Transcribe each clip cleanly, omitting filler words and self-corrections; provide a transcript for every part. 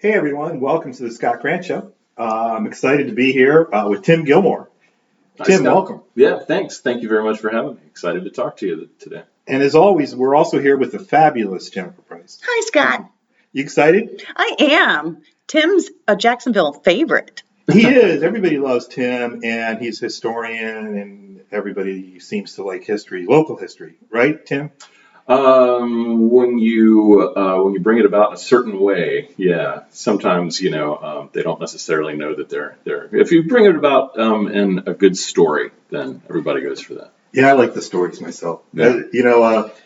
Hey everyone, welcome to the Scott Grant Show. I'm excited to be here with Tim Gilmore. Hi, Tim, Scott. welcome. Yeah, thanks. Thank you very much for having me. Excited to talk to you today. And as always, we're also here with the fabulous Jennifer Price. Hi, Scott. You excited? I am. Tim's a Jacksonville favorite. He is. Everybody loves Tim, and he's a historian, and everybody seems to like history, local history, right, Tim? When you bring it about in a certain way, yeah. Sometimes they don't necessarily know that they're. If you bring it about in a good story, then everybody goes for that. Yeah, I like the stories myself. Yeah.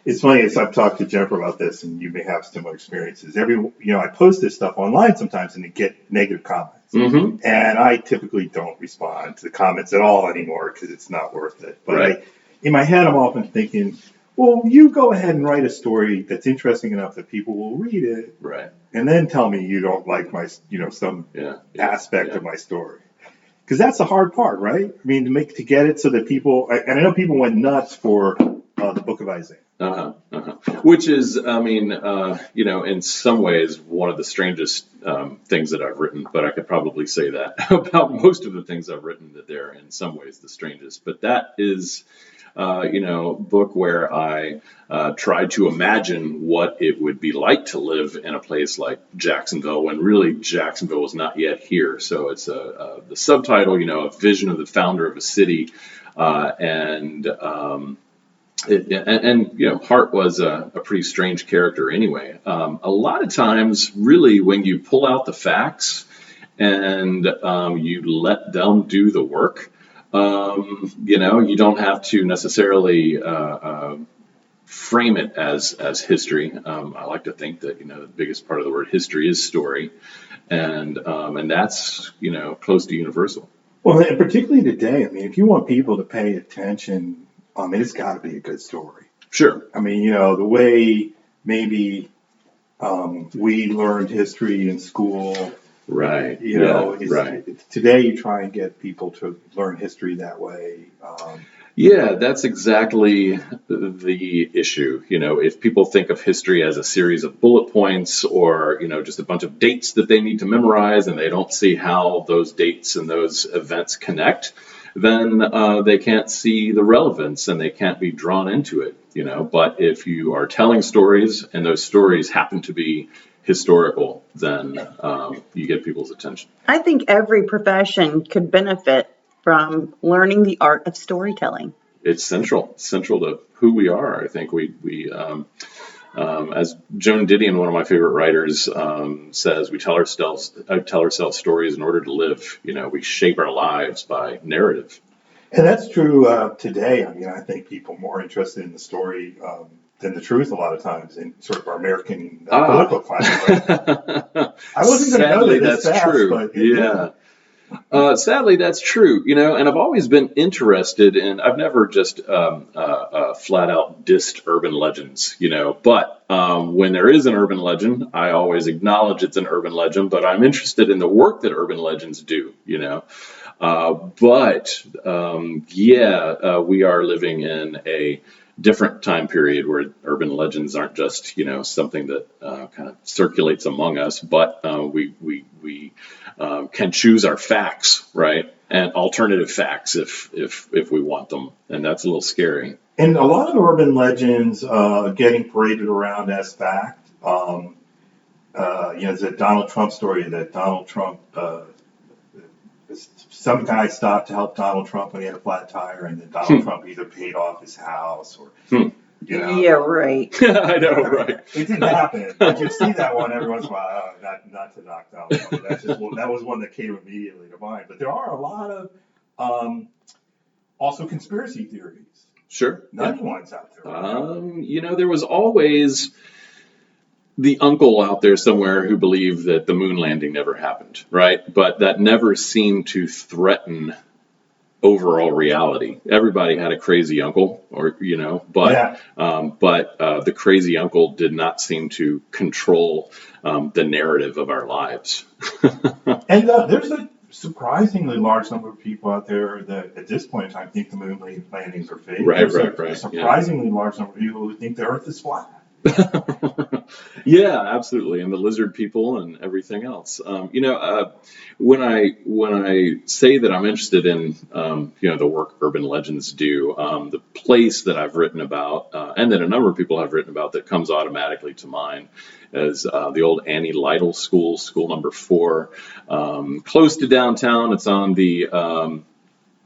It's funny as I've talked to Jennifer about this, and you may have similar experiences. I post this stuff online sometimes, and I get negative comments. Mm-hmm. And I typically don't respond to the comments at all anymore because it's not worth it. But Right. in my head, I'm often thinking, well, you go ahead and write a story that's interesting enough that people will read it, Right. and then tell me you don't like some Yeah. aspect of my story. Because that's the hard part, right? I mean, to get it so that people, and I know people went nuts for the Book of Isaiah. Which is, in some ways, one of the strangest things that I've written. But I could probably say that about most of the things I've written, that they're in some ways the strangest. But that is, book where I tried to imagine what it would be like to live in a place like Jacksonville, when really Jacksonville was not yet here. So it's the subtitle, a vision of the founder of a city, Hart was a pretty strange character anyway. A lot of times, really, when you pull out the facts and you let them do the work, you don't have to necessarily frame it as history. I like to think that the biggest part of the word history is story, and that's close to universal. Well, and particularly today, I mean, if you want people to pay attention, it's got to be a good story. Sure. I mean, the way maybe we learned history in school. Right. Right. Today you try and get people to learn history that way. Yeah, that's exactly the issue. If people think of history as a series of bullet points or, just a bunch of dates that they need to memorize, and they don't see how those dates and those events connect, then they can't see the relevance and they can't be drawn into it. But if you are telling stories and those stories happen to be historical, then you get people's attention. I think every profession could benefit from learning the art of storytelling. It's central to who we are. I think we as Joan Didion, one of my favorite writers, says, we tell ourselves stories in order to live. We shape our lives by narrative. And that's true today. I mean, I think people are more interested in the story than the truth a lot of times in sort of our American political climate. I wasn't going to know that that's fast, true. But yeah. Sadly, that's true, and I've always been interested in, I've never just flat out dissed urban legends, but when there is an urban legend, I always acknowledge it's an urban legend, but I'm interested in the work that urban legends do, we are living in a different time period where urban legends aren't just, something that kind of circulates among us, but we can choose our facts, right? And alternative facts if we want them. And that's a little scary. And a lot of urban legends getting paraded around as fact. There's a Donald Trump story that Donald Trump, some guy stopped to help Donald Trump when he had a flat tire, and then Donald Trump either paid off his house or, Yeah, right. I know, right. It didn't happen. But you see that one every once in a while. Not to knock Donald Trump. That was one that came immediately to mind. But there are a lot of also conspiracy theories. Sure. Nutty ones out there. Right? There was always the uncle out there somewhere who believed that the moon landing never happened, right? But that never seemed to threaten overall reality. Everybody had a crazy uncle, but the crazy uncle did not seem to control the narrative of our lives. And there's a surprisingly large number of people out there that at this point in time think the moon landings are fake. Right. A surprisingly large number of people who think the Earth is flat. Yeah, absolutely, and the lizard people and everything else. When I say that I'm interested in the work urban legends do, the place that I've written about and that a number of people have written about that comes automatically to mind is the old Annie Lytle School, School Number 4, close to downtown. It's on the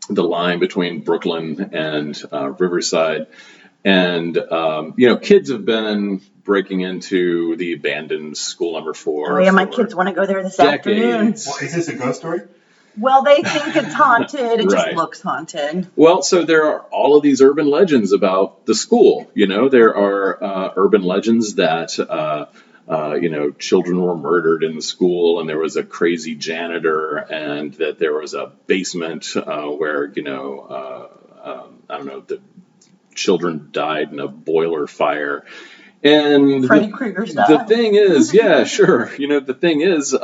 line between Brooklyn and Riverside. And, kids have been breaking into the abandoned School Number 4. Oh, yeah, my kids want to go there this afternoon. Well, is this a ghost story? Well, they think it's haunted. It just Right. looks haunted. Well, so there are all of these urban legends about the school. There are urban legends that, children were murdered in the school, and there was a crazy janitor, and that there was a basement where, I don't know, the children died in a boiler fire. And Freddy Krueger style. the thing is, yeah, sure. The thing is,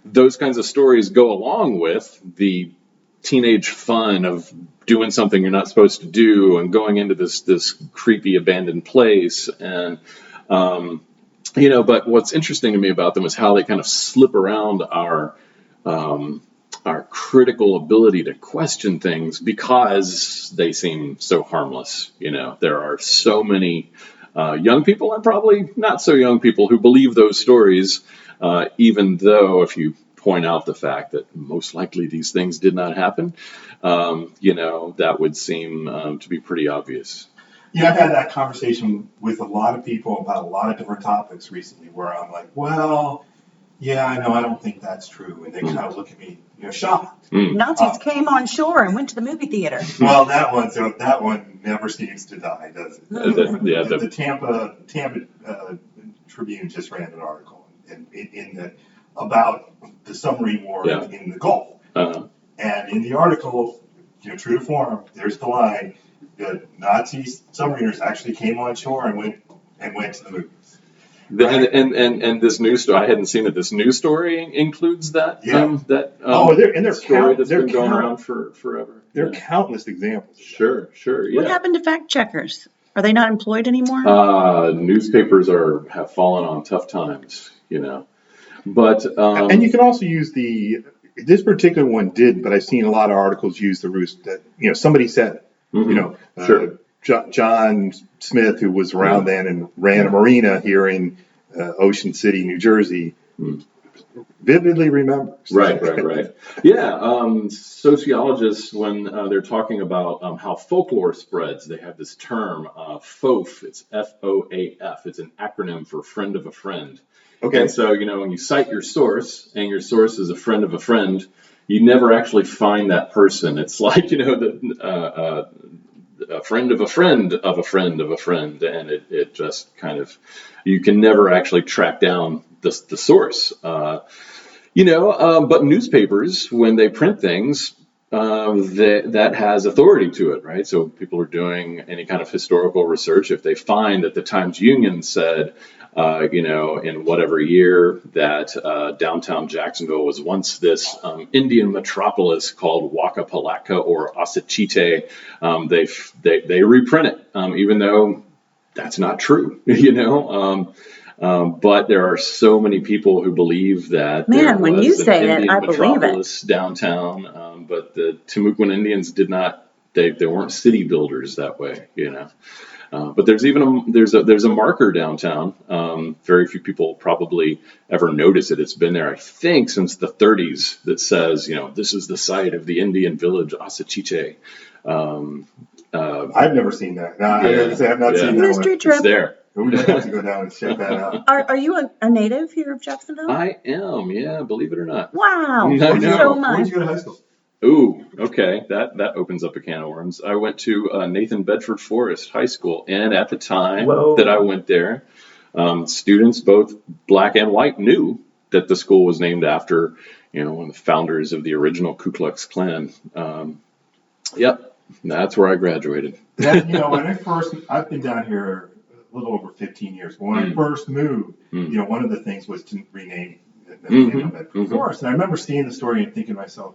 those kinds of stories go along with the teenage fun of doing something you're not supposed to do and going into this creepy abandoned place. And, but what's interesting to me about them is how they kind of slip around our critical ability to question things because they seem so harmless. There are so many young people and probably not so young people who believe those stories, even though if you point out the fact that most likely these things did not happen, that would seem to be pretty obvious. Yeah, I've had that conversation with a lot of people about a lot of different topics recently where I'm like, well, yeah, I know, I don't think that's true. And they kind of look at me, shocked. Nazis came on shore and went to the movie theater. Well, that one never seems to die, does it? The Tampa Tribune just ran an article about the submarine war in the Gulf. Uh-huh. And in the article, true to form, there's the line that Nazi submariners actually came on shore and went to the movies. Right. And this news story, I hadn't seen it. This news story includes that. Yeah. Story that's been going around for forever. There are countless examples. Sure. Yeah. What happened to fact checkers? Are they not employed anymore? Newspapers have fallen on tough times, But and you can also use this particular one did, but I've seen a lot of articles use the roost that somebody said it. Mm-hmm. Sure. John Smith, who was around then and ran a marina here in Ocean City, New Jersey, vividly remembers. Right. Yeah. Sociologists, when they're talking about how folklore spreads, they have this term, FOAF. It's FOAF. It's an acronym for friend of a friend. Okay. And so, when you cite your source, and your source is a friend of a friend, you never actually find that person. It's like, a friend of a friend of a friend of a friend, and it just kind of, you can never actually track down the source. But newspapers, when they print things, that has authority to it, right? So people are doing any kind of historical research. If they find that the Times-Union said, in whatever year that downtown Jacksonville was once this Indian metropolis called Waka Palatka or Asachite, they reprint it, even though that's not true, but there are so many people who believe that there was when you say an Indian it, I believe it. metropolis downtown, but the Timucuan Indians did not. They weren't city builders that way, But there's even there's a marker downtown. Very few people probably ever notice it. It's been there, I think, since the 30s. That says, this is the site of the Indian village Asachite. I've never seen that. No, I've not seen that Mystery one. trip. It's there. We might have to go down and check that out. Are you a native here of Jacksonville? I am, yeah, believe it or not. Wow. I Thank you know. so Where did much. you go to high school? Ooh, okay. That opens up a can of worms. I went to Nathan Bedford Forrest High School, and at the time that I went there, students, both black and white, knew that the school was named after, one of the founders of the original Ku Klux Klan. Yep, that's where I graduated. When I've been down here a little over 15 years. But when I first moved, one of the things was to rename Bedford Forest. And I remember seeing the story and thinking to myself,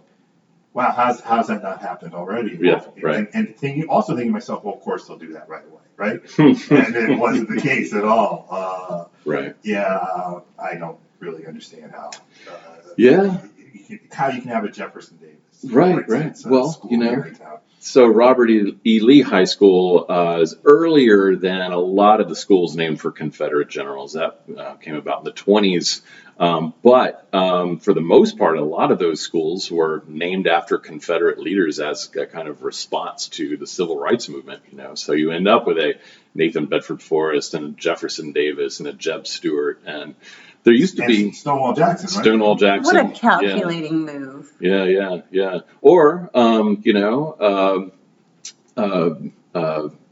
wow, how's that not happened already? Yeah, right. And also thinking to myself, well, of course they'll do that right away, right? And it wasn't the case at all. Right. Yeah, I don't really understand how. Yeah. How you can have a Jefferson Davis. Right. Well, so Robert E. Lee High School is earlier than a lot of the schools named for Confederate generals. That came about in the 20s. But for the most part, a lot of those schools were named after Confederate leaders as a kind of response to the civil rights movement. So you end up with a Nathan Bedford Forrest and a Jefferson Davis and a Jeb Stuart, and there used to be Stonewall Jackson. Right? Stonewall Jackson. What a calculating move. Yeah. Or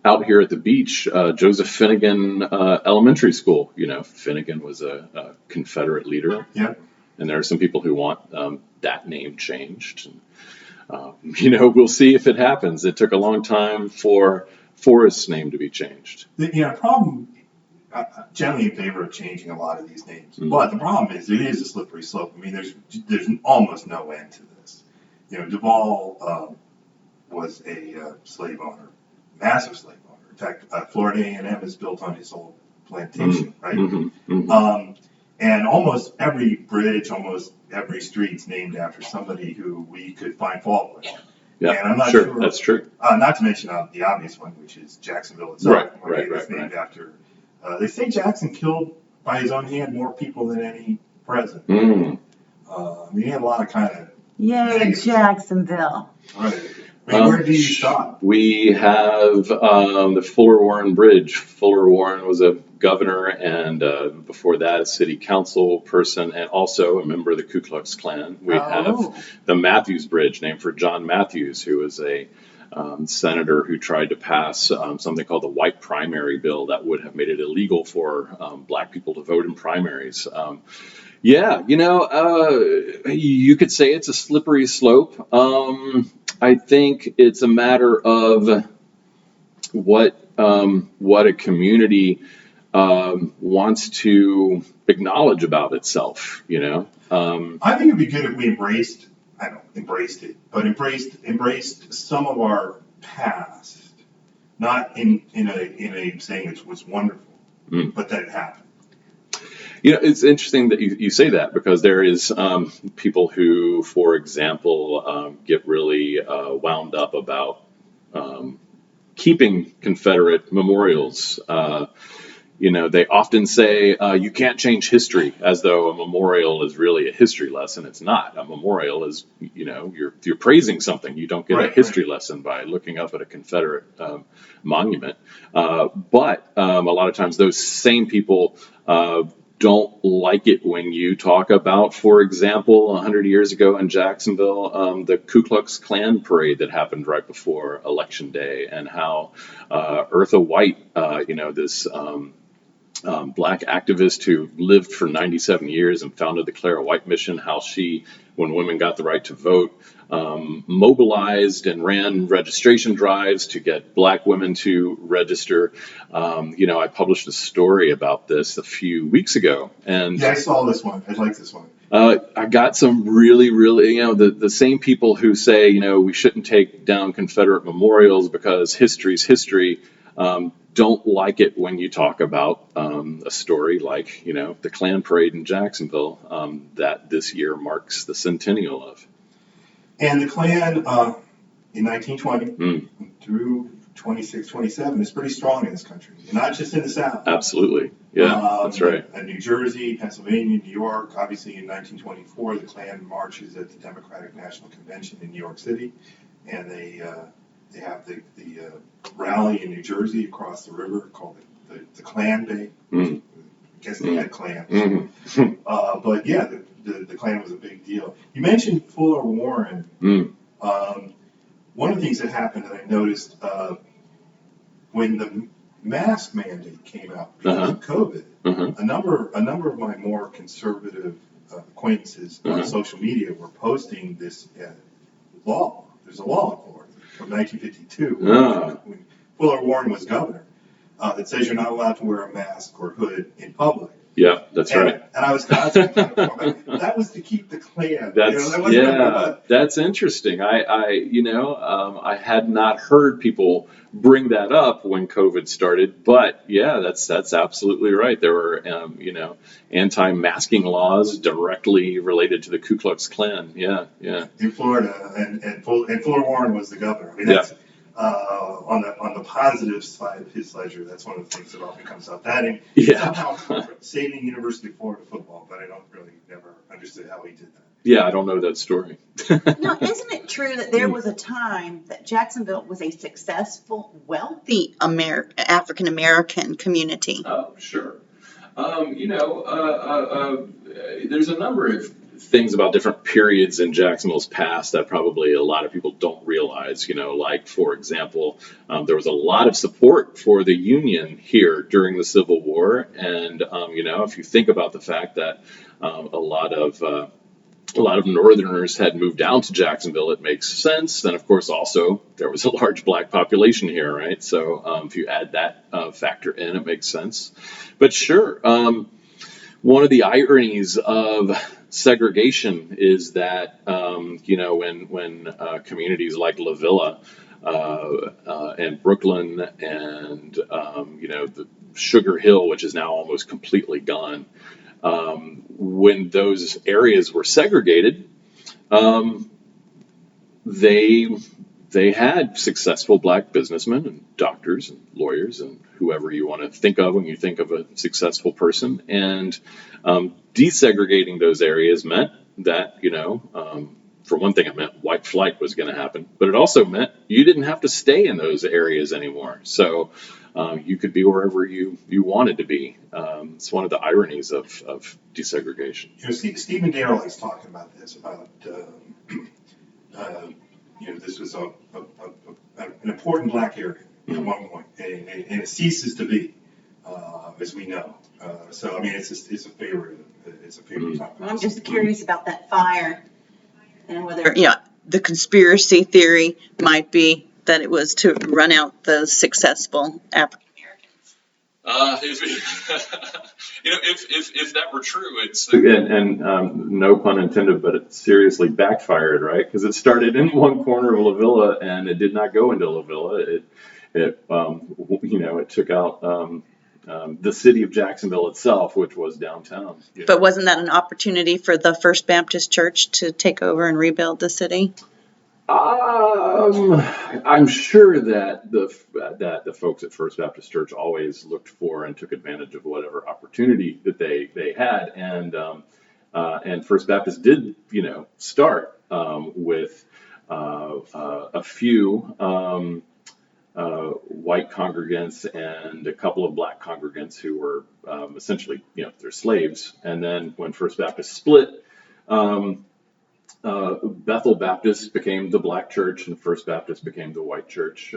out here at the beach, Joseph Finnegan Elementary School. Finnegan was a Confederate leader. Yeah. And there are some people who want that name changed. And, we'll see if it happens. It took a long time for Forrest's name to be changed. The problem, generally in favor of changing a lot of these names. Mm-hmm. But the problem is it is a slippery slope. I mean, there's almost no end to this. Duval was a slave owner, massive slave owner. In fact, Florida A&M is built on his old plantation, right? And almost every bridge, almost every street's named after somebody who we could find fault with. Yeah, and I'm not sure that's true. Not to mention the obvious one, which is Jacksonville itself. Right. It's named after. They say Jackson killed by his own hand more people than any president. He had a lot of kind of. Yay, Jacksonville. Right. Where do you stop? We have the Fuller Warren Bridge. Fuller Warren was a governor and before that a city council person and also a member of the Ku Klux Klan. We have the Matthews Bridge, named for John Matthews, who was a senator who tried to pass something called the White Primary Bill that would have made it illegal for black people to vote in primaries. You could say it's a slippery slope. I think it's a matter of what a community wants to acknowledge about itself. I think it'd be good if we embraced some of our past, not in a saying it was wonderful, but that it happened. It's interesting that you say that, because there is people who, for example, get really wound up about keeping Confederate memorials. They often say you can't change history, as though a memorial is really a history lesson. It's not. A memorial is, you're praising something. You don't get a history lesson by looking up at a Confederate monument. But a lot of times those same people don't like it when you talk about, for example, 100 years ago in Jacksonville, the Ku Klux Klan parade that happened right before Election Day, and how Eartha White, this black activist who lived for 97 years and founded the Clara White Mission, how she, when women got the right to vote, mobilized and ran registration drives to get black women to register. I published a story about this a few weeks ago. And I saw this one. I like this one. I got some really, the same people who say, we shouldn't take down Confederate memorials because history's history, don't like it when you talk about a story like, the Klan parade in Jacksonville that this year marks the centennial of. And the Klan in 1920 through 26, 27 is pretty strong in this country, not just in the South. Absolutely. Yeah, that's right. In New Jersey, Pennsylvania, New York. Obviously, in 1924, the Klan marches at the Democratic National Convention in New York City, and they have the rally in New Jersey across the river called the Klan Day. I guess they had clans. But yeah, the Klan was a big deal. You mentioned Fuller Warren. One of the things that happened that I noticed when the mask mandate came out because of COVID, a number of my more conservative acquaintances on social media were posting this law. There's a law in Florida from 1952 when Fuller Warren was governor that says you're not allowed to wear a mask or hood in public. Yeah, that's right. And I was constantly that was to keep the Klan. That's interesting. I had not heard people bring that up when COVID started, but yeah, that's absolutely right. There were, anti-masking laws directly related to the Ku Klux Klan. Yeah. In Florida, and Fuller Warren was the governor. I mean, that's on the positive side of his ledger. That's one of the things that often comes up. That and somehow saving University of Florida football, but I don't really never understood how he did that. Yeah, I don't know that story. Now, isn't it true that there was a time that Jacksonville was a successful, wealthy African American community? Oh, sure. There's a number of things about different periods in Jacksonville's past that probably a lot of people don't realize, like, for example, there was a lot of support for the Union here during the Civil War. And, if you think about the fact that a lot of Northerners had moved down to Jacksonville, it makes sense. Then, of course, also there was a large black population here, right? So if you add that factor in, it makes sense. But sure, one of the ironies of segregation is that, when communities like La Villa and Brooklyn and, the Sugar Hill, which is now almost completely gone, when those areas were segregated, they had successful black businessmen and doctors and lawyers and whoever you want to think of when you think of a successful person. And desegregating those areas meant that, for one thing, it meant white flight was going to happen, but it also meant you didn't have to stay in those areas anymore. So you could be wherever you wanted to be. It's one of the ironies of desegregation. Stephen Darrell is talking about this, about this was an important black area at one point, and it ceases to be, as we know. So I mean, it's a favorite topic. Well, I'm just curious about that fire and whether the conspiracy theory might be that it was to run out the successful African Americans. If that were true, it's and no pun intended, but it seriously backfired, right? Because it started in one corner of La Villa and it did not go into La Villa. It took out the city of Jacksonville itself, which was downtown. But wasn't that an opportunity for the First Baptist Church to take over and rebuild the city? I'm sure that the folks at First Baptist Church always looked for and took advantage of whatever opportunity that they had, and First Baptist did start with a few white congregants and a couple of black congregants who were essentially they're slaves, and then when First Baptist split. Bethel Baptist became the black church and First Baptist became the white church.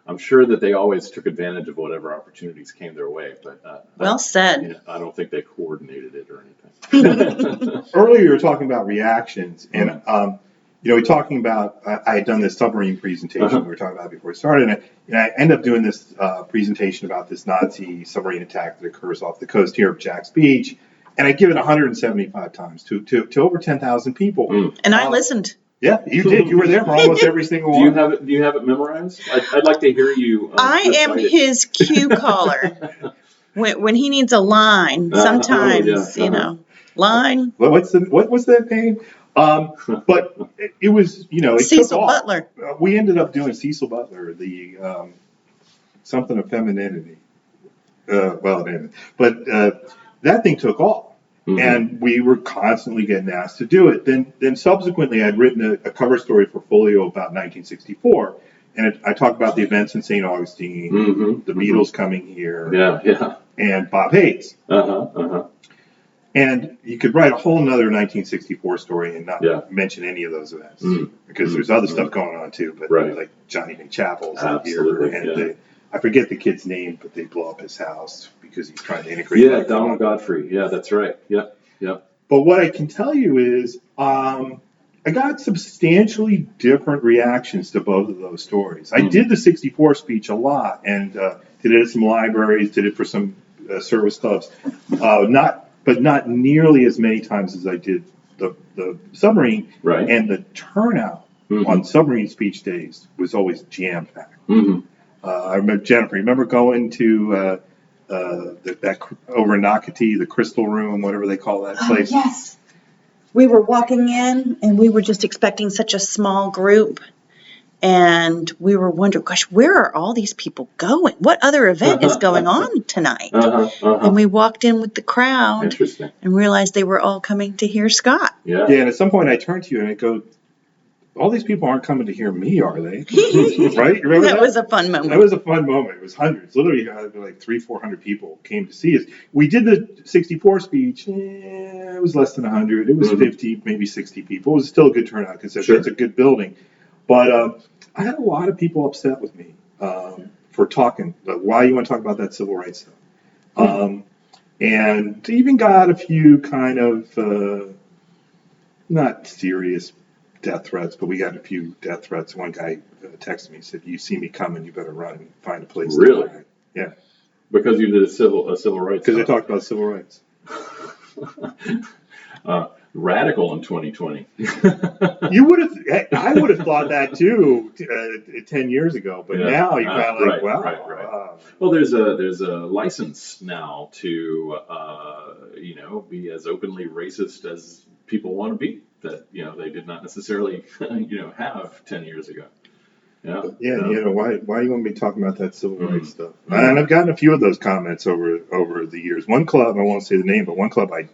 I'm sure that they always took advantage of whatever opportunities came their way, but well said. I don't think they coordinated it or anything. Earlier you were talking about reactions, and we're talking about, I had done this submarine presentation we were talking about before we started, and I end up doing this presentation about this Nazi submarine attack that occurs off the coast here of Jack's Beach. And I give it 175 times to over 10,000 people. And I listened. Yeah, you did. You were there for almost every single one. Do you have it memorized? I'd like to hear you. I am his cue caller. When he needs a line, sometimes, line. What's that name? But it was, it Cecil took off. Butler. We ended up doing Cecil Butler, the something of femininity. That thing took off, and we were constantly getting asked to do it. Then subsequently, I'd written a cover story for Folio about 1964, and I talked about the events in St. Augustine, the Beatles coming here, and Bob Hayes. And you could write a whole nother 1964 story and not mention any of those events, because there's other stuff going on too, but like Johnny Lee Chapel's here, and I forget the kid's name, but they blow up his house because he's trying to integrate. Yeah, Donald Godfrey. Yeah, that's right. Yeah. But what I can tell you is I got substantially different reactions to both of those stories. I did the 64 speech a lot and did it at some libraries, did it for some service clubs, not nearly as many times as I did the submarine, Right. and the turnout on submarine speech days was always jam packed. I remember, Jennifer, remember going to that over in Nocatee, the Crystal Room, whatever they call that place? Yes. We were walking in, and we were just expecting such a small group. And we were wondering, gosh, where are all these people going? What other event is going on tonight? And we walked in with the crowd. Interesting. And realized they were all coming to hear Scott. Yeah. Yeah, and at some point I turned to you and I go, all these people aren't coming to hear me, are they? Right? You remember that? That was a fun moment. That was a fun moment. It was hundreds. Literally, like 300-400 people came to see us. We did the 64 speech. It was less than 100. It was 50, maybe 60 people. It was still a good turnout because it's a good building. But I had a lot of people upset with me for talking. Why you want to talk about that civil rights stuff? And even got a few kind of not serious death threats, but we got a few death threats. One guy texted me and said, "You see me coming, you better run and find a place." Really? To hide." Yeah. Because you did a civil rights. Because I talked about civil rights. Radical in 2020. You would have, I would have thought that too 10 years ago, but now you're kind of like, right. Well, there's a license now to be as openly racist as people want to be that they did not necessarily have 10 years ago. Yeah. Yeah. Why you want to be talking about that civil rights stuff? And I've gotten a few of those comments over the years. One club, I won't say the name, but one club I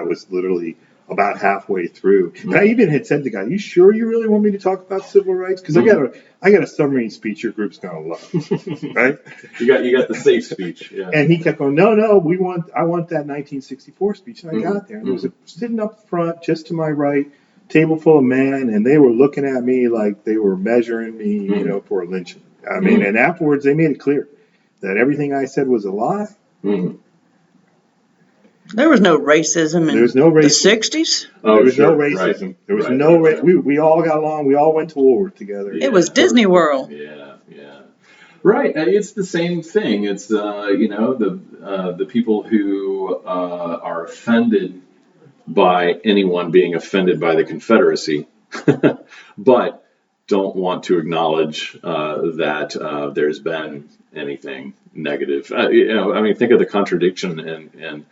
was literally about halfway through. And I even had said to the guy, "You sure you really want me to talk about civil rights? Because I got a submarine speech your group's gonna love." Right? You got the safe speech. Yeah. And he kept going, "No, I want that 1964 speech." And I got there, and there was sitting up front, just to my right, table full of men, and they were looking at me like they were measuring me, for a lynching. I mean, and afterwards they made it clear that everything I said was a lie. There was no racism in the 60s. There was no racism. Right. There was no racism. We all got along. We all went to war together. It was Disney World. Yeah. Right. It's the same thing. It's the people who are offended by anyone being offended by the Confederacy, but don't want to acknowledge that there's been anything negative. Think of the contradiction and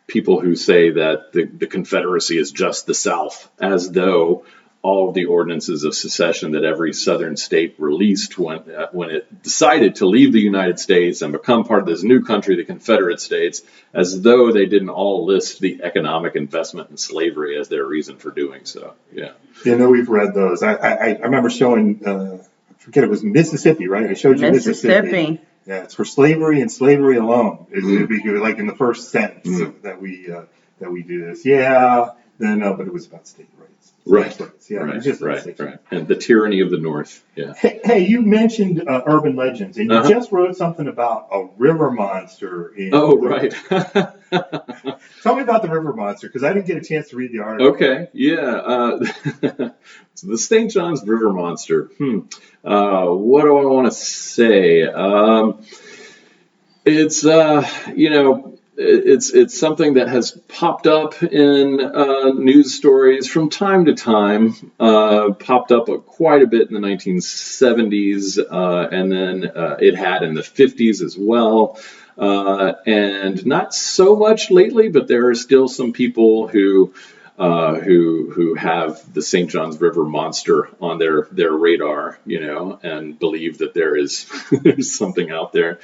people who say that the Confederacy is just the South, as though all of the ordinances of secession that every Southern state released when it decided to leave the United States and become part of this new country, the Confederate States, as though they didn't all list the economic investment in slavery as their reason for doing so. Yeah. We've read those. I remember showing, I forget, it was Mississippi, right? I showed you Mississippi. Yeah, it's for slavery and slavery alone. It'd be like in the first sentence that we do this. Yeah. No, but it was about state rights. Right. Yeah, right. And the tyranny of the North. Yeah. Hey, you mentioned urban legends, and you just wrote something about a river monster. Right. Tell me about the river monster, because I didn't get a chance to read the article. Okay. Yeah. So the St. John's River monster. What do I want to say? It's something that has popped up in news stories from time to time, popped up quite a bit in the 1970s, and then it had in the 50s as well, and not so much lately, but there are still some people who have the St. John's River monster on their radar, and believe that there's something out there.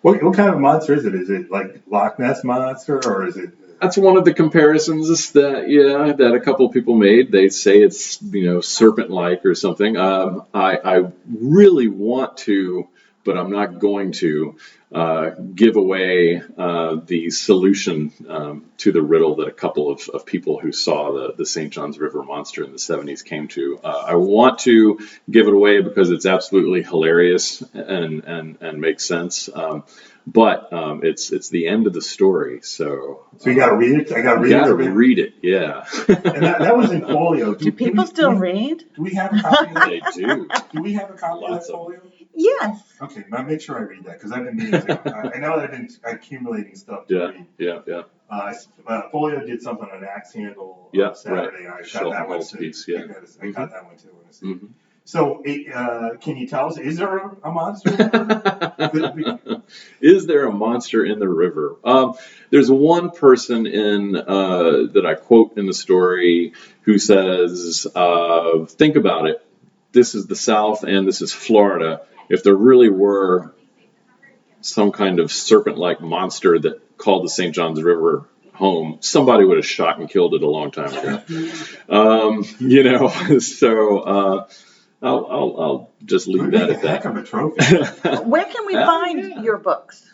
What kind of monster is it? Is it like Loch Ness monster, or is it? That's one of the comparisons that a couple of people made. They say it's serpent-like or something. I really want to, but I'm not going to give away the solution to the riddle that a couple of people who saw the St. John's River monster in the 70s came to. I want to give it away because it's absolutely hilarious and makes sense. But it's the end of the story. So you got to read it. I got to read it. You got to read it. Yeah. And that was in folio. Do people still read? Do we have a copy of that? They do. Do we have a copy of that folio? Yes. Okay, now make sure I read that, because I've been meaning to. I know that I've been accumulating stuff to read. Yeah. Folio did something on Axe Handle Yeah, on Saturday, and I Shelton got that one Hall's too. piece, yeah. I got that one too. Mhm. So, can you tell us, is there a monster in the river? Is there a monster in the river? There's one person in that I quote in the story who says, "Think about it. This is the South, and this is Florida. If there really were some kind of serpent-like monster that called the St. Johns River home, somebody would have shot and killed it a long time ago." So I'll just leave that at that. Heck of a trophy. Where can we find your books?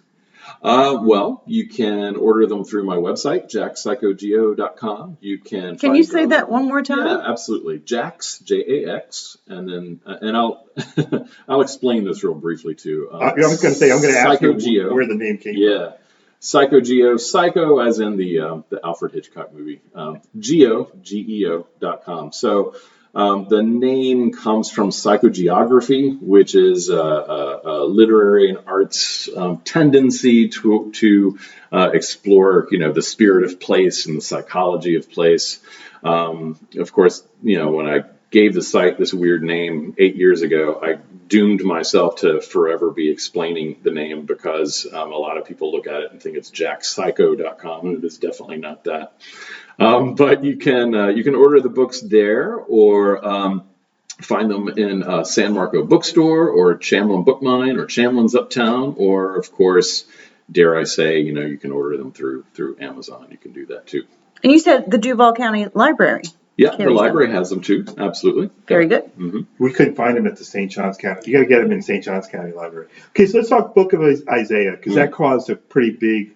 Well, you can order them through my website, jaxpsychogeo.com. You can. Can you say that one more time? Yeah, absolutely. Jax, Jax, and then and I'll I'll explain this real briefly too. I was going to say, I'm going to ask you where the name came from. Yeah, Psychogeo, psycho as in the Alfred Hitchcock movie. Geo.com. So. The name comes from psychogeography, which is a literary and arts tendency to explore, the spirit of place and the psychology of place. Of course, when I gave the site this weird name 8 years ago, I doomed myself to forever be explaining the name because a lot of people look at it and think it's jackpsycho.com, and it is definitely not that. But you can order the books there, or find them in San Marco Bookstore, or Chamlin Book Mine, or Chamlin's Uptown, or of course, dare I say, you can order them through Amazon. You can do that too. And you said the Duval County Library. Yeah, the library has them too. Absolutely. Very good. Mm-hmm. We couldn't find them at the St. Johns County. You got to get them in St. Johns County Library. Okay, so let's talk Book of Isaiah, because that caused a pretty big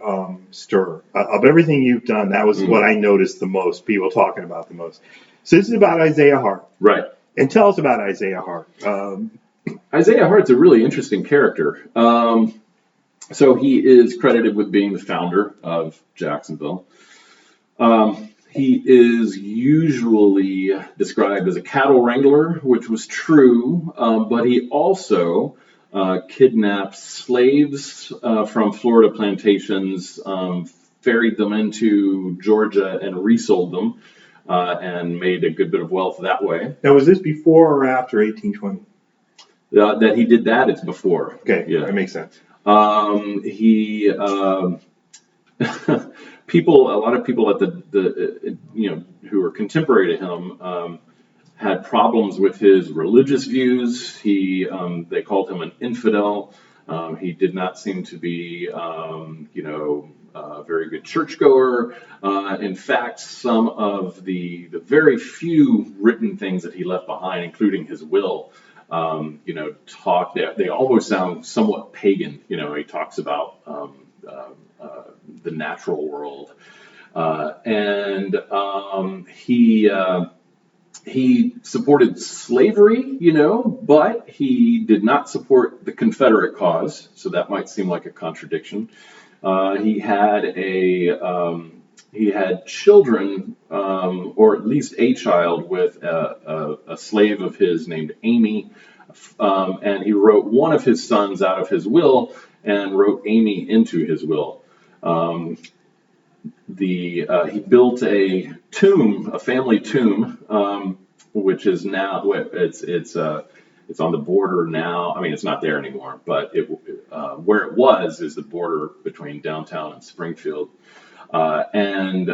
stir. Of everything you've done, that was what I noticed the most, people talking about the most. So this is about Isaiah Hart. Right. And tell us about Isaiah Hart. Isaiah Hart's a really interesting character. So he is credited with being the founder of Jacksonville. He is usually described as a cattle wrangler, which was true, but he also kidnapped slaves from Florida plantations, ferried them into Georgia and resold them, and made a good bit of wealth that way. Now, was this before or after 1820? That he did that, it's before. Okay, yeah. That makes sense. A lot of people at the who were contemporary to him had problems with his religious views. They called him an infidel. He did not seem to be a very good churchgoer. In fact, some of the very few written things that he left behind, including his will, they almost sound somewhat pagan. He talks about the natural world, and he supported slavery, but he did not support the Confederate cause, so that might seem like a contradiction. He had children, or at least a child with a slave of his named Amy, and he wrote one of his sons out of his will and wrote Amy into his will. He built a tomb, a family tomb, which is now it's on the border now. I mean, it's not there anymore, but where it was is the border between downtown and Springfield, and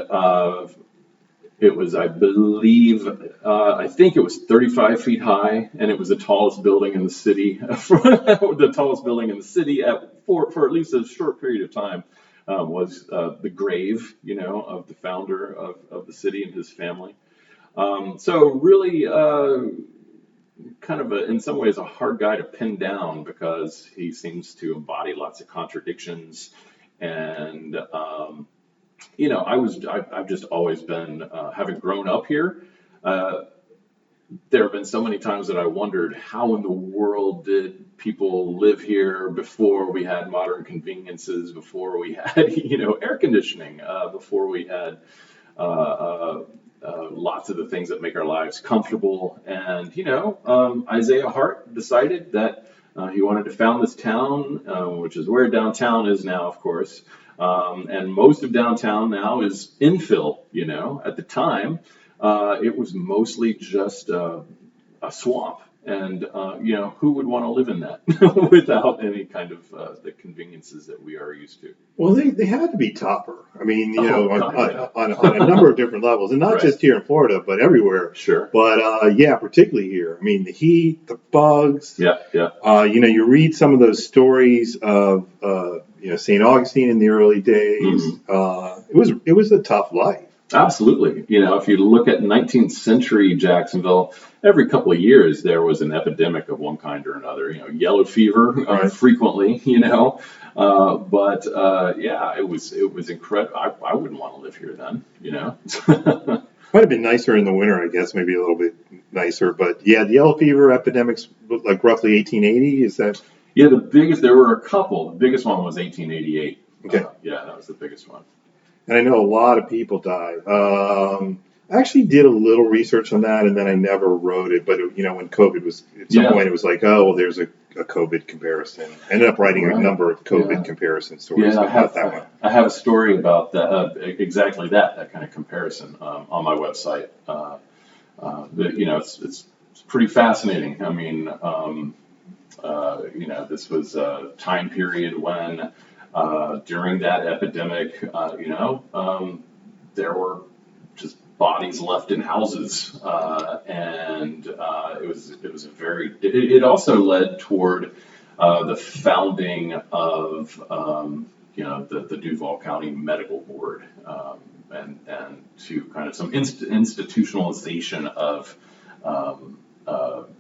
it was, I believe, I think it was 35 feet high, and it was the tallest building in the city. The tallest building in the city for at least a short period of time. Was the grave, of the founder of the city and his family. So really, kind of in some ways, a hard guy to pin down because he seems to embody lots of contradictions. And I've just always been, having grown up here. There have been so many times that I wondered how in the world did people live here before we had modern conveniences, before we had, air conditioning, before we had lots of the things that make our lives comfortable. And, Isaiah Hart decided that he wanted to found this town, which is where downtown is now, of course, And most of downtown now is infill. At the time, it was mostly just a swamp. And, who would want to live in that without any kind of the conveniences that we are used to? Well, they had to be tougher. I mean, on a number of different levels, and not Right. just here in Florida, but everywhere. Sure. But yeah, particularly here. I mean, the heat, the bugs. Yeah, yeah. You read some of those stories of St. Augustine in the early days. It was a tough life. Absolutely. If you look at 19th century Jacksonville, every couple of years there was an epidemic of one kind or another. Yellow fever Right. frequently. But yeah, it was incredible. I wouldn't want to live here then. Might have been nicer in the winter, I guess, maybe a little bit nicer. But yeah, the yellow fever epidemics, like roughly 1880. Is that? Yeah, there were a couple. The biggest one was 1888. Okay. Yeah, that was the biggest one. And I know a lot of people died. I actually did a little research on that, and then I never wrote it. But when COVID was at some point, it was like, oh, well, there's a COVID comparison. I ended up writing a number of COVID comparison stories. Yeah, I have a story about that, exactly that kind of comparison on my website. It's pretty fascinating. I mean, this was a time period when during that epidemic, there were just bodies left in houses, and it was a very. It also led toward the founding of the Duval County Medical Board, and to kind of some institutionalization of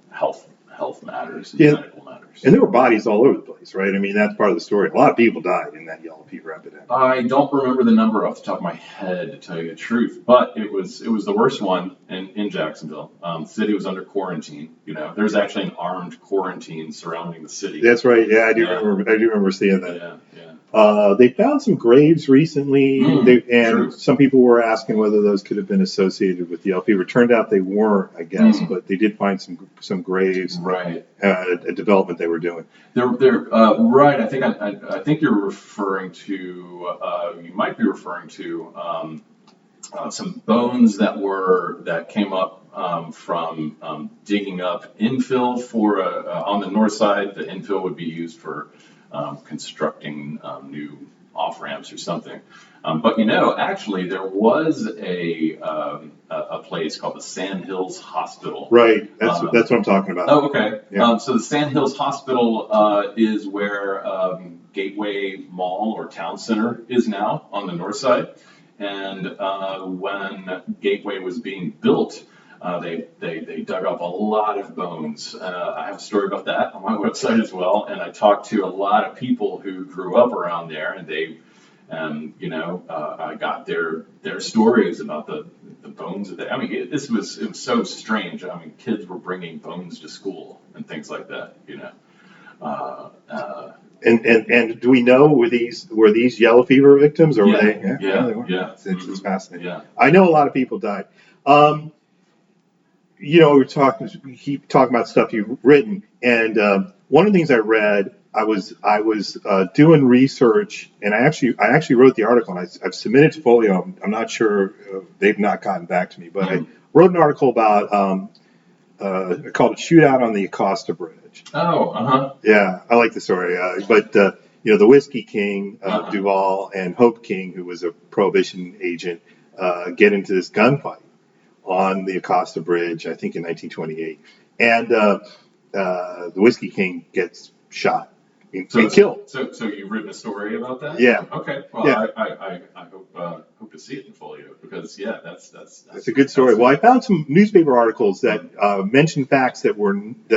health matters and medical matters. And there were bodies all over the place, right? I mean, that's part of the story. A lot of people died in that yellow fever epidemic. I don't remember the number off the top of my head, to tell you the truth, but it was the worst one in Jacksonville. The city was under quarantine. There's actually an armed quarantine surrounding the city. That's right. Yeah, I do remember seeing that. Yeah. They found some graves recently, true. Some people were asking whether those could have been associated with the yellow fever. Turned out they weren't, I guess, but they did find some graves. Right. A development they were doing. They're right. I think you're referring to. You might be referring to some bones that came up from digging up infill for on the north side. The infill would be used for constructing new off ramps or something. But actually, there was a place called the Sand Hills Hospital. Right. That's what I'm talking about. Oh, okay. Yeah. So the Sand Hills Hospital is where Gateway Mall or Town Center is now on the north side. And when Gateway was being built, they dug up a lot of bones. I have a story about that on my website as well. And I talked to a lot of people who grew up around there, and they, I got their stories about the bones of I mean, it was so strange. I mean, kids were bringing bones to school and things like that. And do we know were these yellow fever victims or were they? Yeah, they were. yeah. It's fascinating. Yeah. I know a lot of people died. We keep talking about stuff you've written, and one of the things I read, I was doing research, and I actually wrote the article, and I've submitted to Folio. I'm not sure they've not gotten back to me, but I wrote an article about called "A Shootout on the Acosta Bridge." Oh, Yeah, I like the story, but the Whiskey King, Duval, and Hope King, who was a Prohibition agent, get into this gunfight on the Acosta Bridge, I think in 1928, and the Whiskey King gets shot and killed. So you've written a story about that? Yeah. Okay. Well, Yeah. I hope to see it in Folio because that's a good story. Well, I found some newspaper articles that mentioned facts that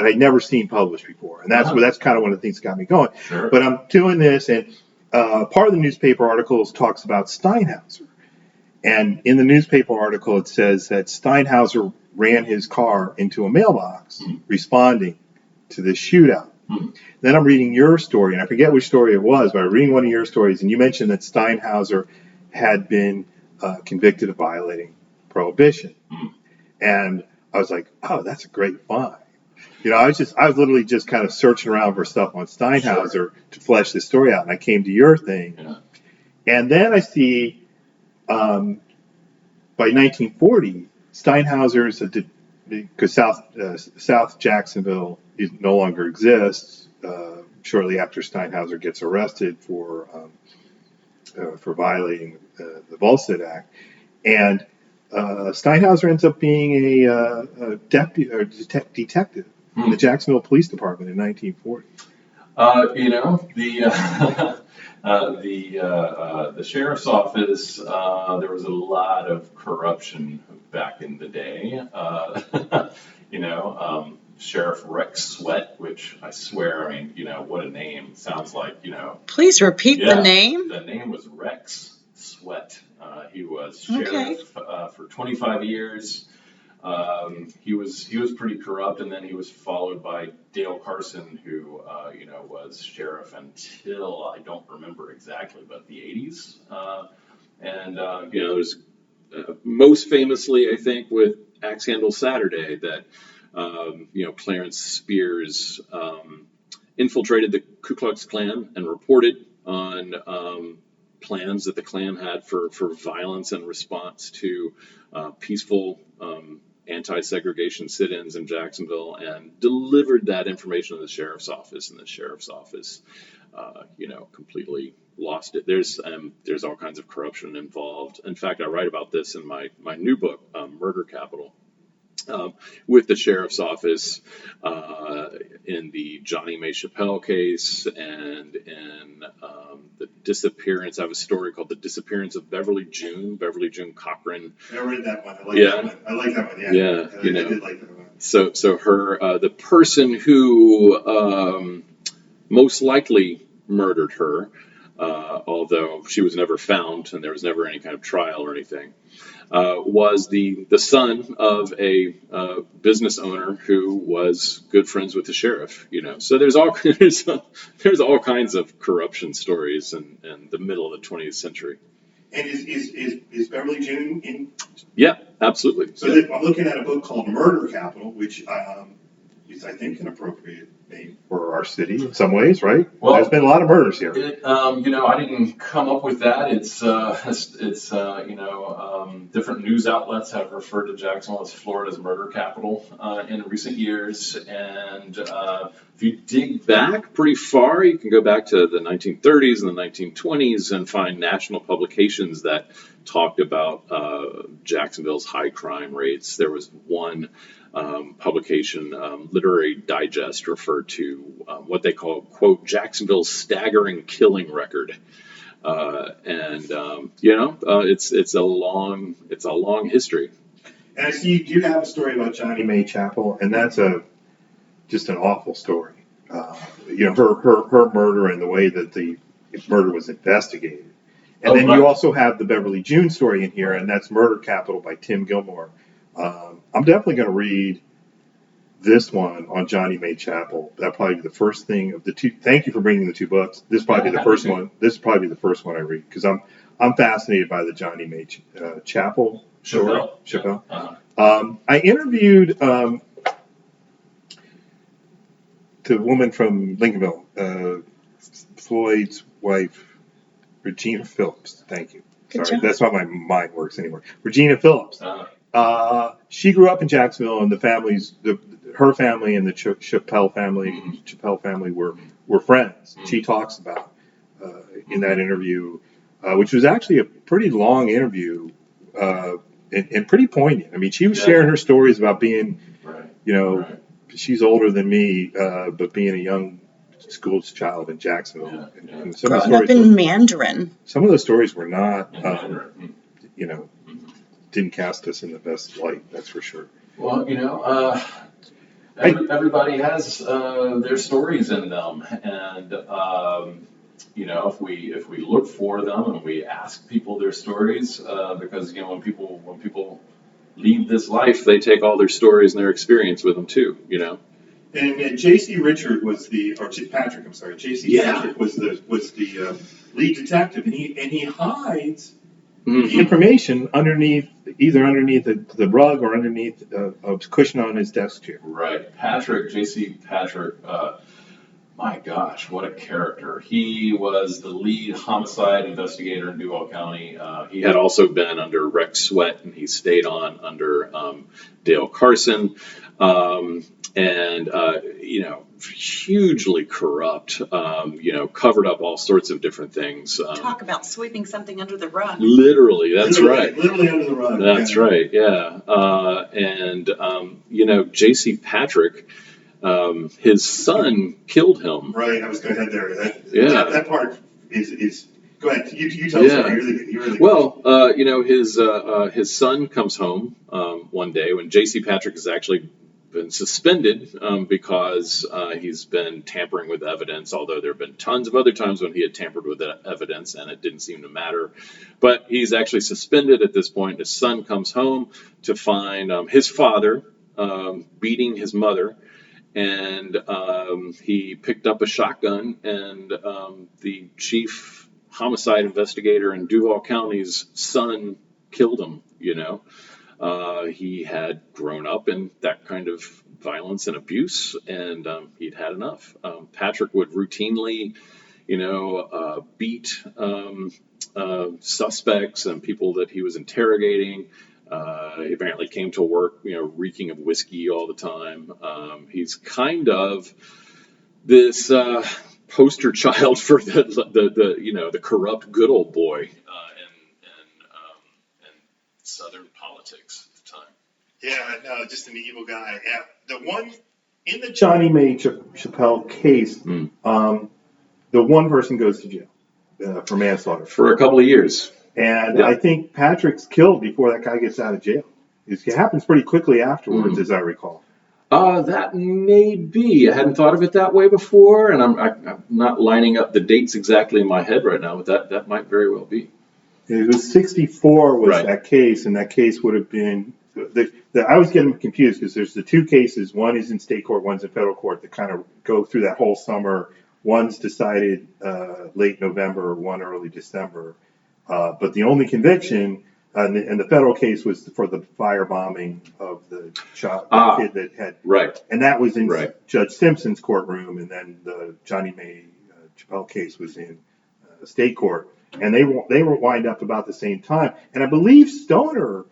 I'd never seen published before, and that's kind of one of the things that got me going. Sure. But I'm doing this, and part of the newspaper articles talks about Steinhauser. And in the newspaper article, it says that Steinhauser ran his car into a mailbox responding to this shootout. Then I'm reading your story, and I forget which story it was, but I'm reading one of your stories, and you mentioned that Steinhauser had been convicted of violating Prohibition. And I was like, oh, that's a great find. I was literally just kind of searching around for stuff on Steinhauser to flesh this story out, and I came to your thing. Yeah. And then I see by 1940, Steinhauser's, because South Jacksonville no longer exists, shortly after Steinhauser gets arrested for violating the Volstead Act. And Steinhauser ends up being a deputy or detective in the Jacksonville Police Department in 1940. The sheriff's office, there was a lot of corruption back in the day. Sheriff Rex Sweat, which I swear, what a name. Sounds like, Please repeat the name. The name was Rex Sweat. He was sheriff for 25 years. He was pretty corrupt, and then he was followed by Dale Carson, who was sheriff until I don't remember exactly, but the 80s. There's most famously, I think, with Axe Handle Saturday that Clarence Spears infiltrated the Ku Klux Klan and reported on plans that the Klan had for violence in response to peaceful anti-segregation sit-ins in Jacksonville, and delivered that information to the sheriff's office, and the sheriff's office, completely lost it. There's all kinds of corruption involved. In fact, I write about this in my new book, Murder Capital, with the sheriff's office in the Johnny May Chappelle case, and in the disappearance. I have a story called The Disappearance of Beverly June Cochran. I read that one. I like that one. Yeah. I did like that one. So her, the person who most likely murdered her, although she was never found and there was never any kind of trial or anything, was the son of a business owner who was good friends with the sheriff. So there's all kinds of corruption stories in the middle of the 20th century. And is Beverly June in? Yeah, absolutely. So I'm looking at a book called Murder Capital, which is, I think, an appropriate name for our city in some ways, right? Well, there's been a lot of murders here. I didn't come up with that. It's different news outlets have referred to Jacksonville as Florida's murder capital in recent years. And if you dig back pretty far, you can go back to the 1930s and the 1920s and find national publications that talked about Jacksonville's high crime rates. There was one publication, Literary Digest, referred to what they call, quote, Jacksonville's staggering killing record. It's a long history. And I see you have a story about Johnny May Chapel, and that's just an awful story. Her murder and the way that the murder was investigated. And then you also have the Beverly June story in here, and that's Murder Capital by Tim Gilmore. I'm definitely going to read this one on Johnny May Chapel. That'll probably be the first thing of the two. Thank you for bringing the two books. This is probably the first one. This is probably the first one I read because I'm fascinated by the Johnny May Chapel story. Chappelle. I interviewed the woman from Lincolnville, Floyd's wife, Regina Phillips. Thank you. Sorry, that's not my mind works anymore. Regina Phillips. She grew up in Jacksonville, and her family and the Chappelle family were friends. She talks about in that interview, which was actually a pretty long interview and pretty poignant. I mean, she was sharing her stories about being, she's older than me, but being a young school child in Jacksonville. And some of the stories up in Mandarin. Some of the stories were not, didn't cast us in the best light, that's for sure. Well, everybody has their stories in them, and if we look for them and we ask people their stories, because when people leave this life, they take all their stories and their experience with them too. And J.C. Richard Patrick was the lead detective, and he hides the information underneath the rug or underneath a cushion on his desk chair. Right. J.C. Patrick My gosh, what a character. He was the lead homicide investigator in Duval County. He had also been under Rex Sweat, and he stayed on under Dale Carson. And hugely corrupt, covered up all sorts of different things. Talk about sweeping something under the rug. Literally, that's right. Literally under the rug. That's right, yeah. J.C. Patrick, his son killed him. Right, I was going to head there. That part is go ahead. You tell us. You really well, his son comes home one day when J.C. Patrick has actually been suspended because he's been tampering with evidence, although there have been tons of other times when he had tampered with that evidence and it didn't seem to matter. But he's actually suspended at this point. His son comes home to find his father beating his mother. And he picked up a shotgun, and the chief homicide investigator in Duval County's son killed him, He had grown up in that kind of violence and abuse, and he'd had enough. Patrick would routinely, beat suspects and people that he was interrogating. He apparently came to work, reeking of whiskey all the time. He's kind of this poster child for the corrupt good old boy in Southern politics at the time. Yeah, no, just an evil guy. Yeah, the one in the Johnny May Chappelle case, the one person goes to jail for manslaughter for a couple of years. And I think Patrick's killed before that guy gets out of jail. It happens pretty quickly afterwards, as I recall. That may be. I hadn't thought of it that way before, and I'm not lining up the dates exactly in my head right now, but that might very well be. It was 64 was that case, and that case would have been. I always get them confused because there's the two cases. One is in state court, one's in federal court that kind of go through that whole summer. One's decided late November, one early December. But the only conviction in the federal case was for the firebombing of the kid that had. Right. And that was in Judge Simpson's courtroom, and then the Johnny May Chappelle case was in state court. And they were wind up about the same time. And I believe Stoner,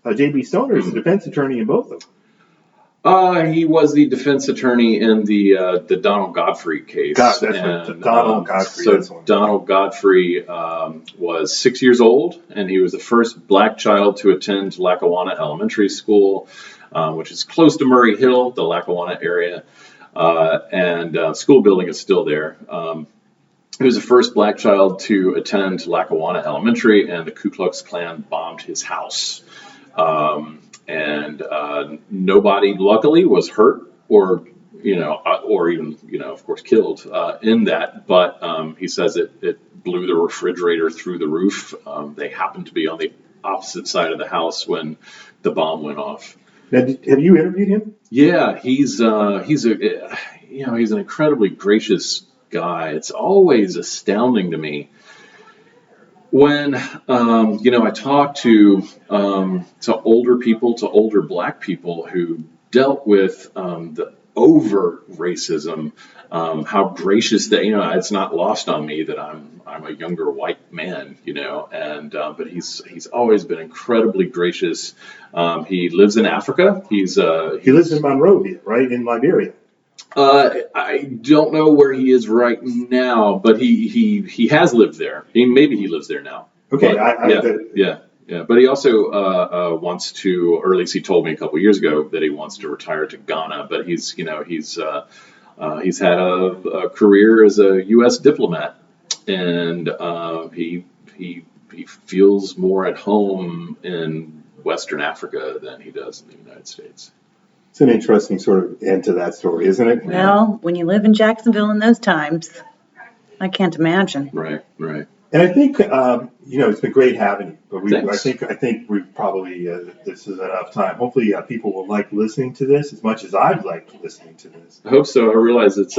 J.B. Stoner, is the defense attorney in both of them. He was the defense attorney in the Donald Godfrey case. Donald Godfrey. So Donald Godfrey was 6 years old, and he was the first black child to attend Lackawanna Elementary School, which is close to Murray Hill, the Lackawanna area, and school building is still there. He was the first black child to attend Lackawanna Elementary, and the Ku Klux Klan bombed his house. And nobody, luckily, was hurt or even, of course, killed in that. But he says it blew the refrigerator through the roof. They happened to be on the opposite side of the house when the bomb went off. Now, have you interviewed him? Yeah, he's an incredibly gracious guy. It's always astounding to me when I talk to older people, to older black people who dealt with the overt racism, how gracious they, it's not lost on me that I'm a younger white man, but he's always been incredibly gracious. He lives in Africa. He lives in Monrovia, right, in Liberia. I don't know where he is right now, but he has lived there. Maybe he lives there now. Okay. Yeah. But he also wants to, or at least he told me a couple of years ago that he wants to retire to Ghana. But he's had a career as a U.S. diplomat, and he feels more at home in Western Africa than he does in the United States. It's an interesting sort of end to that story, isn't it? Well, when you live in Jacksonville in those times, I can't imagine. Right. And I think it's been great having you. But I think we've probably this is enough time. Hopefully, people will like listening to this as much as I've liked listening to this. I hope so. I realize it's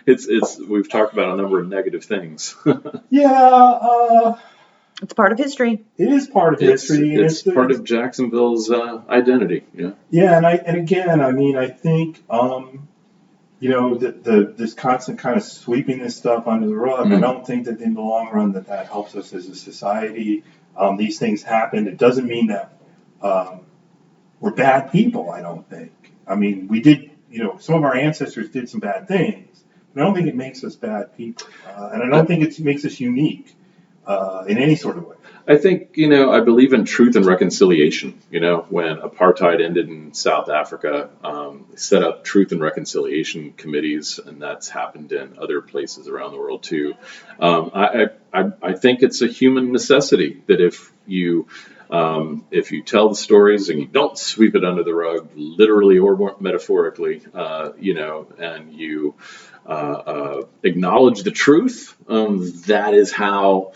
it's we've talked about a number of negative things. Yeah. It's part of history. It is part of history. It's part of Jacksonville's identity. Yeah. Yeah, and again, I think this constant kind of sweeping this stuff under the rug. I don't think that in the long run that helps us as a society. These things happen. It doesn't mean that we're bad people, I don't think. I mean, we did, some of our ancestors did some bad things, but I don't think it makes us bad people. And I don't think it makes us unique in any sort of way. I think, I believe in truth and reconciliation. When apartheid ended in South Africa, they set up truth and reconciliation committees, and that's happened in other places around the world too. I think it's a human necessity that if you tell the stories and you don't sweep it under the rug, literally or metaphorically, and you acknowledge the truth, that is how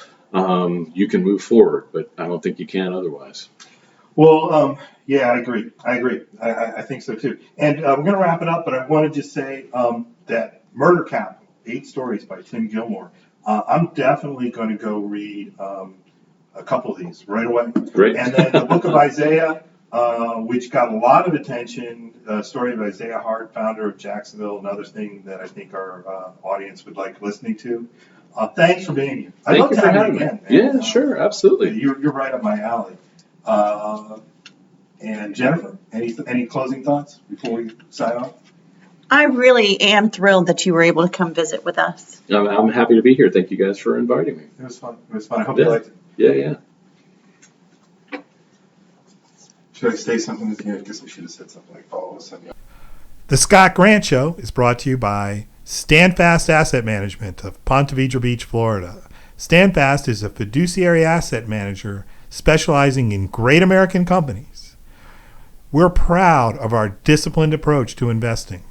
you can move forward, but I don't think you can otherwise. Well, yeah, I agree. I think so too. And we're going to wrap it up, but I want to just say that Murder Capital, 8 Stories by Tim Gilmore, I'm definitely going to go read a couple of these right away. Great. And then the book of Isaiah, which got a lot of attention, the story of Isaiah Hart, founder of Jacksonville, another thing that I think our audience would like listening to. Thanks for being here. I'd love to have you again. Yeah, sure, absolutely. You're right up my alley. And Jennifer, any closing thoughts before we sign off? I really am thrilled that you were able to come visit with us. I'm happy to be here. Thank you guys for inviting me. It was fun. I hope you liked it. Yeah. Should I say something at the end? I guess we should have said something like follow us on. The Scott Grant Show is brought to you by Standfast Asset Management of Ponte Vedra Beach, Florida. Standfast is a fiduciary asset manager specializing in great American companies. We're proud of our disciplined approach to investing.